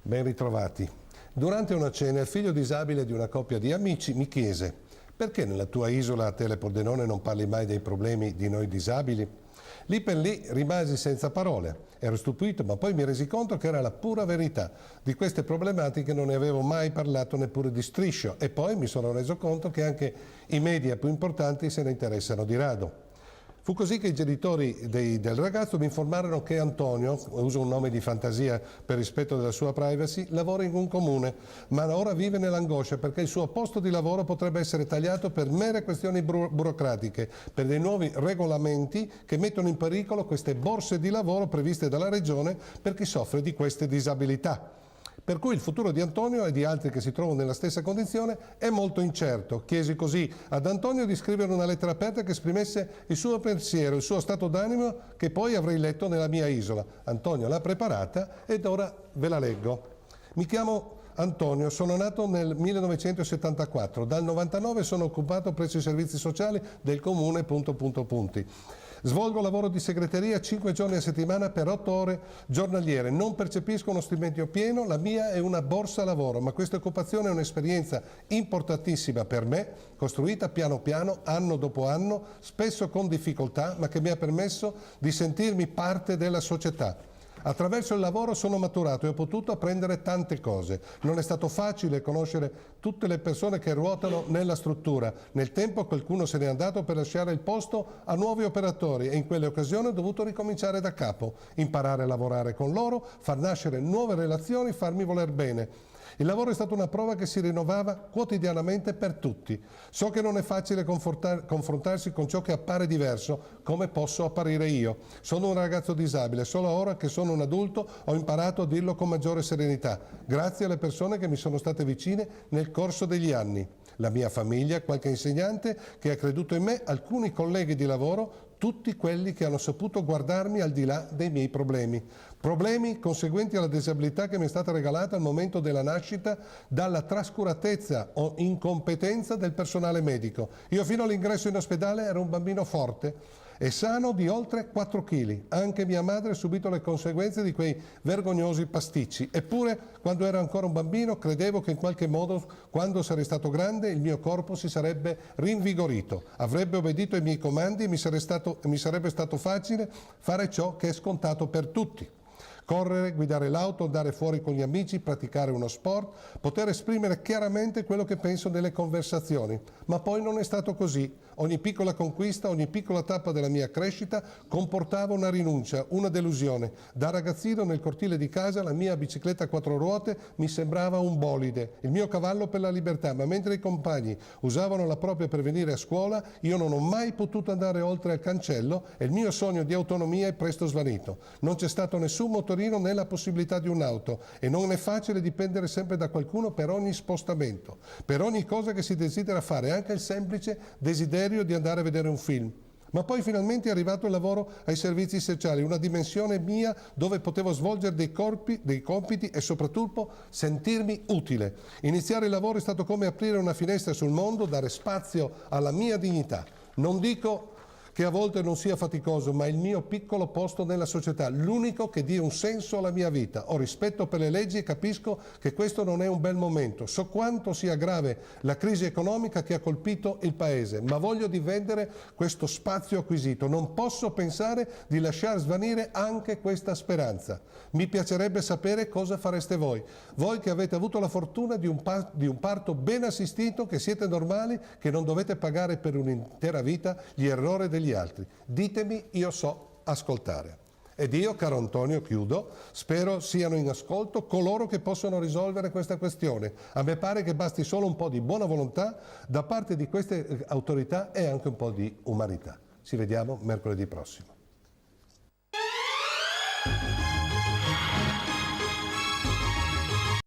Ben ritrovati. Durante una cena il figlio disabile di una coppia di amici mi chiese: perché nella tua isola a Tele Pordenone non parli mai dei problemi di noi disabili? Lì per lì rimasi senza parole. Ero stupito, ma poi mi resi conto che era la pura verità. Di queste problematiche non ne avevo mai parlato neppure di striscio, e poi mi sono reso conto che anche i media più importanti se ne interessano di rado. Fu così che i genitori del ragazzo mi informarono che Antonio, uso un nome di fantasia per rispetto della sua privacy, lavora in un comune, ma ora vive nell'angoscia perché il suo posto di lavoro potrebbe essere tagliato per mere questioni burocratiche, per dei nuovi regolamenti che mettono in pericolo queste borse di lavoro previste dalla Regione per chi soffre di queste disabilità. Per cui il futuro di Antonio e di altri che si trovano nella stessa condizione è molto incerto. Chiesi così ad Antonio di scrivere una lettera aperta che esprimesse il suo pensiero, il suo stato d'animo, che poi avrei letto nella mia isola. Antonio l'ha preparata ed ora ve la leggo. Mi chiamo Antonio, sono nato nel 1974, dal 99 sono occupato presso i servizi sociali del comune ... Svolgo lavoro di segreteria 5 giorni a settimana per 8 ore giornaliere. Non percepisco uno stipendio pieno, la mia è una borsa lavoro, ma questa occupazione è un'esperienza importantissima per me, costruita piano piano, anno dopo anno, spesso con difficoltà, ma che mi ha permesso di sentirmi parte della società. Attraverso il lavoro sono maturato e ho potuto apprendere tante cose. Non è stato facile conoscere tutte le persone che ruotano nella struttura. Nel tempo qualcuno se n'è andato per lasciare il posto a nuovi operatori e in quelle occasioni ho dovuto ricominciare da capo, imparare a lavorare con loro, far nascere nuove relazioni, farmi voler bene. Il lavoro è stata una prova che si rinnovava quotidianamente per tutti. So che non è facile confrontarsi con ciò che appare diverso, come posso apparire io. Sono un ragazzo disabile, solo ora che sono un adulto ho imparato a dirlo con maggiore serenità, grazie alle persone che mi sono state vicine nel corso degli anni. La mia famiglia, qualche insegnante che ha creduto in me, alcuni colleghi di lavoro, tutti quelli che hanno saputo guardarmi al di là dei miei problemi. Problemi conseguenti alla disabilità che mi è stata regalata al momento della nascita dalla trascuratezza o incompetenza del personale medico. Io fino all'ingresso in ospedale ero un bambino forte e sano di oltre 4 kg. Anche mia madre ha subito le conseguenze di quei vergognosi pasticci. Eppure, quando ero ancora un bambino, credevo che in qualche modo, quando sarei stato grande, il mio corpo si sarebbe rinvigorito, avrebbe obbedito ai miei comandi e mi sarebbe stato facile fare ciò che è scontato per tutti. Correre, guidare l'auto, andare fuori con gli amici, praticare uno sport, poter esprimere chiaramente quello che penso nelle conversazioni. Ma poi non è stato così. Ogni piccola conquista, ogni piccola tappa della mia crescita comportava una rinuncia, una delusione. Da ragazzino nel cortile di casa la mia bicicletta a 4 ruote mi sembrava un bolide, il mio cavallo per la libertà, ma mentre i compagni usavano la propria per venire a scuola, io non ho mai potuto andare oltre al cancello e il mio sogno di autonomia è presto svanito. Non c'è stato nessun motorino né la possibilità di un'auto e non è facile dipendere sempre da qualcuno per ogni spostamento, per ogni cosa che si desidera fare, anche il semplice desiderio di andare a vedere un film. Ma poi finalmente è arrivato il lavoro ai servizi sociali, una dimensione mia dove potevo svolgere dei compiti e soprattutto sentirmi utile. Iniziare il lavoro è stato come aprire una finestra sul mondo, dare spazio alla mia dignità. Non dico che a volte non sia faticoso, ma il mio piccolo posto nella società, l'unico che dia un senso alla mia vita. Ho rispetto per le leggi e capisco che questo non è un bel momento. So quanto sia grave la crisi economica che ha colpito il Paese, ma voglio difendere questo spazio acquisito. Non posso pensare di lasciar svanire anche questa speranza. Mi piacerebbe sapere cosa fareste voi. Voi che avete avuto la fortuna di un parto ben assistito, che siete normali, che non dovete pagare per un'intera vita gli errori degli altri. Ditemi, io so ascoltare. Ed io, caro Antonio, chiudo, spero siano in ascolto coloro che possono risolvere questa questione. A me pare che basti solo un po' di buona volontà da parte di queste autorità e anche un po' di umanità. Ci vediamo mercoledì prossimo.